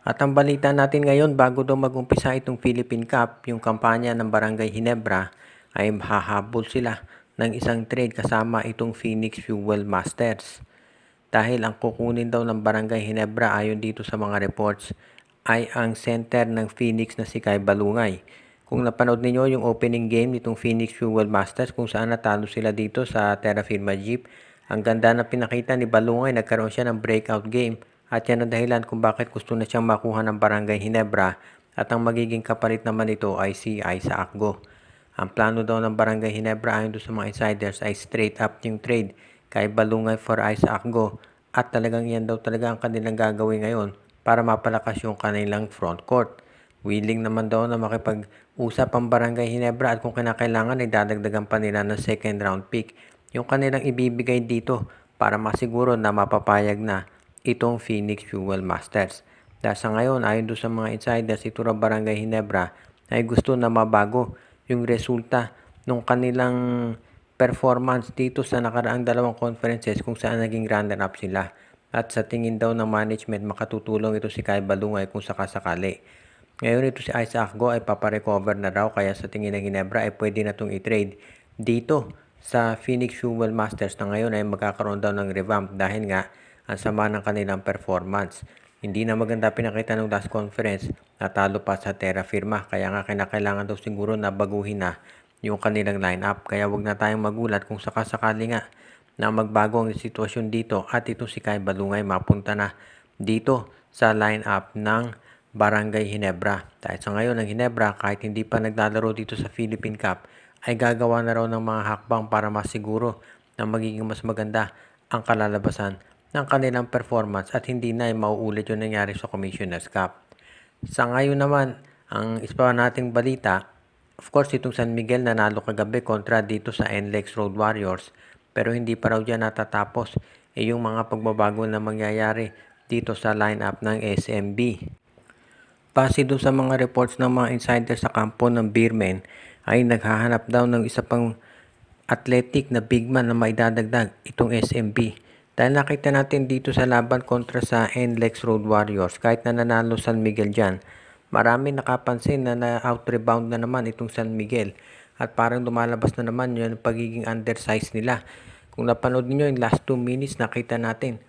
At ang balita natin ngayon, bago daw mag-umpisa itong Philippine Cup, yung kampanya ng Barangay Ginebra, ay hahabol sila ng isang trade kasama itong Phoenix Fuel Masters. Dahil ang kukunin daw ng Barangay Ginebra ayon dito sa mga reports ay ang center ng Phoenix na si Kai Balungay. Kung napanood ninyo yung opening game nitong Phoenix Fuel Masters kung saan natalo sila dito sa Terra Firma Jeep, ang ganda na pinakita ni Balungay, nagkaroon siya ng breakout game at yan ang dahilan kung bakit gusto na siyang makuha ng Barangay Ginebra at ang magiging kapalit naman ito ay si Isa Akgo. Ang plano daw ng Barangay Ginebra ayon sa mga insiders ay straight up yung trade kay Balungay for Isa Akgo at talagang yan daw talaga ang kanilang gagawin ngayon para mapalakas yung kanilang front court. Willing naman daw na makipag-usap ang Barangay Ginebra at kung kinakailangan ay dadagdagan pa nila ng second round pick yung kanilang ibibigay dito para masiguro na mapapayag na itong Phoenix Fuel Masters. Dahil sa ngayon, ayon doon sa mga insiders, ito raw Barangay Ginebra ay gusto na mabago yung resulta ng kanilang performance dito sa nakaraang dalawang conferences kung saan naging runner-up sila. At sa tingin daw ng management, makatutulong ito si Kai Balungay kung sakasakali. Ngayon ito si Isaac Go ay paparecover na raw kaya sa tingin ng Ginebra ay pwede na itong i-trade dito sa Phoenix Fuel Masters na ngayon ay magkakaroon daw ng revamp dahil nga ang sama ng kanilang performance. Hindi na maganda pinakita ng last conference, natalo pa sa Terra Firma kaya nga kinakailangan daw siguro na baguhin na yung kanilang lineup. Kaya wag na tayong magulat kung sakasakali nga na magbago ang sitwasyon dito at ito si Kai Balungay mapunta na dito sa lineup ng Barangay Ginebra. Dahil sa ngayon ang Ginebra kahit hindi pa naglalaro dito sa Philippine Cup ay gagawa na raw ng mga hakbang para masiguro na magiging mas maganda ang kalalabasan ng kanilang performance at hindi na ay mauulit yung nangyari sa Commissioner's Cup. Sa ngayon naman, ang isa pa nating balita, of course itong San Miguel nanalo kagabi kontra dito sa NLEX Road Warriors pero hindi pa raw dyan natatapos yung mga pagbabago na mangyayari dito sa lineup ng SMB. Base doon sa mga reports ng mga insiders sa kampo ng Beermen ay naghahanap daw ng isa pang athletic na big man na maidadagdag itong SMB. Dahil nakita natin dito sa laban kontra sa NLEX Road Warriors, kahit na nanalo San Miguel dyan, marami nakapansin na na-out-rebound na naman itong San Miguel. At parang lumalabas na naman yung pagiging undersized nila. Kung napanood niyo yung last 2 minutes, nakita natin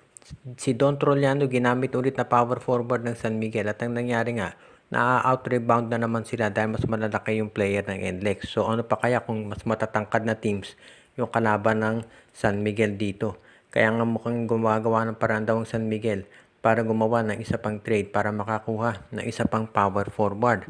si Don Troliano ginamit ulit na power forward ng San Miguel at ang nangyari nga, na-out-rebound na naman sila dahil mas malalaki yung player ng NLEX. So ano pa kaya kung mas matatangkad na teams yung kalaban ng San Miguel dito. Kaya nga mukhang gumagawa ng paraan daw ang San Miguel para gumawa ng isa pang trade para makakuha ng isa pang power forward.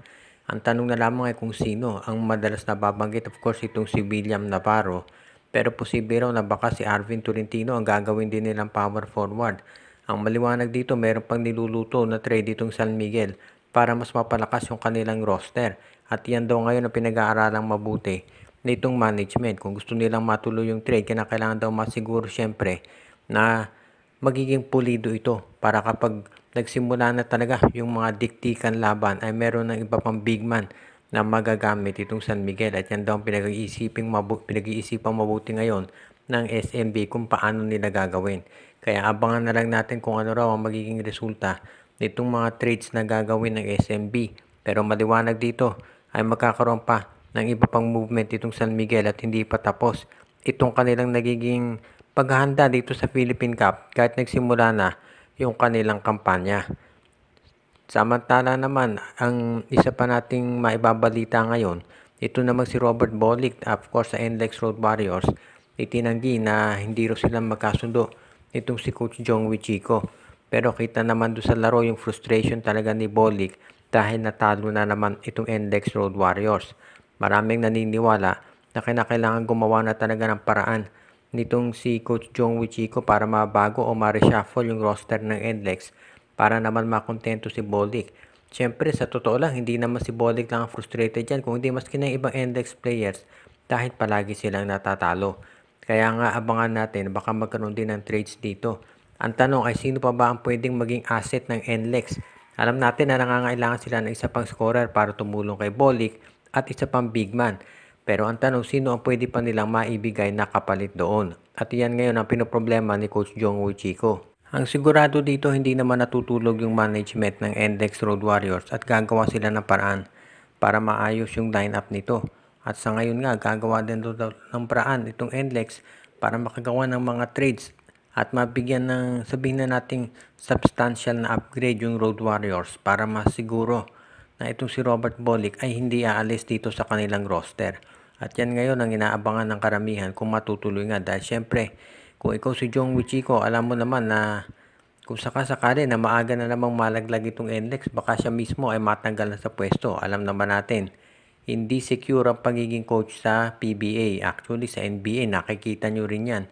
Ang tanong na lamang ay kung sino ang madalas nababanggit, of course itong si William Navarro. Pero posible raw na baka si Arvin Tolentino ang gagawin din nilang power forward. Ang maliwanag dito, meron pang niluluto na trade itong San Miguel para mas mapalakas yung kanilang roster. At yan daw ngayon ang pinag-aaralang mabuti nitong management. Kung gusto nilang matuloy yung trade, kailangan daw masiguro syempre na magiging pulido ito para kapag nagsimula na talaga yung mga diktikan laban ay meron ng iba pang big man na magagamit itong San Miguel at yan daw ang pinag-iisipang mabuti ngayon ng SMB kung paano nila gagawin. Kaya abangan na lang natin kung ano raw ang magiging resulta nitong mga trades na gagawin ng SMB. Pero maliwanag dito ay magkakaroon pa ng iba pang movement itong San Miguel at hindi pa tapos itong kanilang nagiging paghahanda dito sa Philippine Cup kahit nagsimula na yung kanilang kampanya. Samantala naman, ang isa pa nating maibabalita ngayon, ito naman si Robert Bolick, of course sa NLEX Road Warriors, itinanggi na hindi raw sila magkasundo itong si Coach Jong Wichiko. Pero kita naman doon sa laro yung frustration talaga ni Bolick dahil natalo na naman itong NLEX Road Warriors. Maraming naniniwala na kinakailangan gumawa na talaga ng paraan nitong si Coach Jong Wichiko para mabago o ma-reshuffle yung roster ng NLEX para naman makontento si Bolick. Siyempre, sa totoo lang, hindi naman si Bolick lang ang frustrated dyan, kung hindi maski ng ibang index players dahil palagi silang natatalo. Kaya nga abangan natin, baka magkaroon din ng trades dito. Ang tanong ay sino pa ba ang pwedeng maging asset ng NLEX? Alam natin na nangangailangan sila ng isa pang scorer para tumulong kay Bolick at isa pang big man. Pero ang tanong, sino ang pwede pa nilang maibigay na kapalit doon? At iyan ngayon ang pinoproblema ni Coach Jong Wichiko. Ang sigurado dito hindi naman natutulog yung management ng NLEX Road Warriors at gagawa sila ng paraan para maayos yung lineup nito. At sa ngayon nga, gagawa din ng paraan itong NLEX para makagawa ng mga trades at mabigyan ng, sabihin na nating, substantial na upgrade yung Road Warriors para masiguro na itong si Robert Bolick ay hindi aalis dito sa kanilang roster. At yan ngayon ang inaabangan ng karamihan kung matutuloy nga dahil syempre kung ikaw si Jong Wichiko, alam mo naman na kung sakasakali na maaga na namang malaglag itong NLEX, baka siya mismo ay matanggal na sa pwesto. Alam naman natin, hindi secure ang pagiging coach sa PBA. Actually, sa NBA, nakikita nyo rin yan.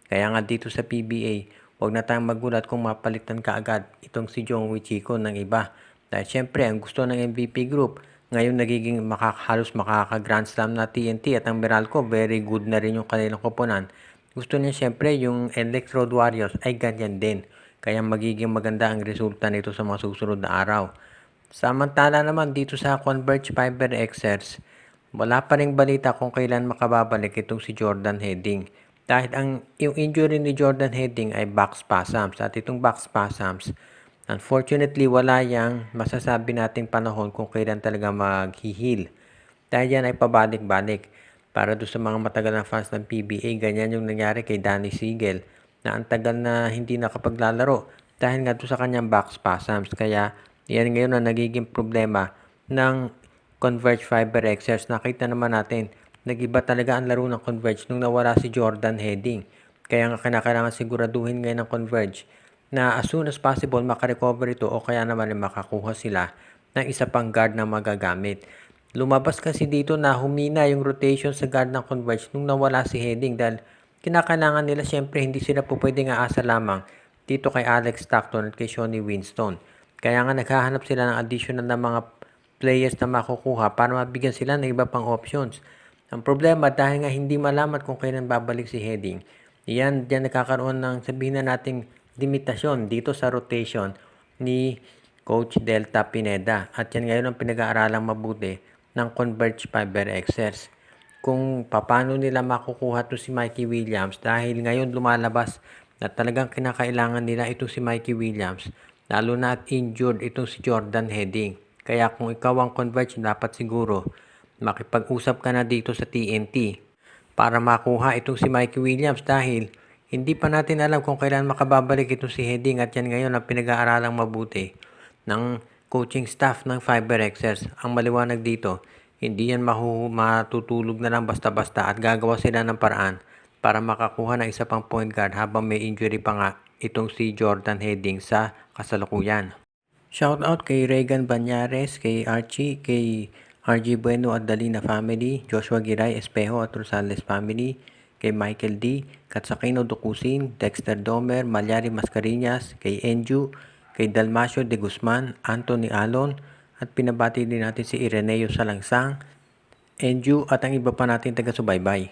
Kaya nga dito sa PBA, huwag na tayong magulat kung mapalitan ka agad itong si Jong Wichiko ng iba. Dahil syempre, ang gusto ng MVP Group, ngayon nagiging halos makaka-Grand Slam na TNT at ang Meralco, very good na rin yung kanilang koponan. Gusto niya syempre yung NLEX Road Warriors ay ganyan din. Kaya magiging maganda ang resulta nito sa mga susunod na araw. Samantala naman dito sa Converge Fiber Xers, wala pa ring balita kung kailan makababalik itong si Jordan Heading. Dahil yung injury ni Jordan Heading ay back spasms. At itong back spasms, unfortunately wala yang masasabi nating panahon kung kailan talaga mag-heal. Dahil yan ay pabalik-balik. Para doon sa mga matagal na fans ng PBA, ganyan yung nangyari kay Danny Siegel na ang tagal na hindi nakapaglalaro dahil nga doon sa kanyang back spasms. Kaya yan ngayon ang nagiging problema ng Converge Fiber Xers. Nakita naman natin, nag-iba talaga ang laro ng Converge nung nawala si Jordan Heading. Kaya nga kinakailangan siguraduhin ngayon ng Converge na as soon as possible makarecover ito o kaya naman makakuha sila ng isa pang guard na magagamit. Lumabas kasi dito na humina yung rotation sa guard ng Converge nung nawala si Heading dahil kinakailangan nila syempre hindi sila po pwedeng aasa lamang dito kay Alex Stockton at kay Shawnee Winston. Kaya nga naghahanap sila ng additional na mga players na makukuha para mabigyan sila ng iba pang options. Ang problema dahil nga hindi malaman kung kailan babalik si Heading, diyan nagkakaroon ng sabihin na nating limitasyon dito sa rotation ni Coach Delta Pineda. At yan ngayon ang pinag-aaralang mabuti ng Converge Fiber Xers. Kung paano nila makukuha to si Mikey Williams dahil ngayon lumalabas na talagang kinakailangan nila ito si Mikey Williams lalo na at injured itong si Jordan Heading. Kaya kung ikaw ang Converge, dapat siguro makipag-usap ka na dito sa TNT para makuha itong si Mikey Williams dahil hindi pa natin alam kung kailan makababalik itong si Heading at yan ngayon ang pinag-aaralang mabuti ng coaching staff ng Fiber Xers. Ang maliwanag dito, hindi yan matutulog na lang basta-basta at gagawa sila ng paraan para makakuha ng isa pang point guard habang may injury pa nga itong si Jordan Heading sa kasalukuyan. Shoutout kay Regan Banyares, kay Archie, kay RG Bueno at Dalina family, Joshua Giray Espejo at Rosales family, kay Michael D, Katsakino Dukusin, Dexter Domer, Malyari Mascareñas, kay Enju, kay Dalmacio de Guzman, Anthony Alon, at pinabati din natin si Ireneo Salangsang, Enju at ang iba pa natin taga-subaybay.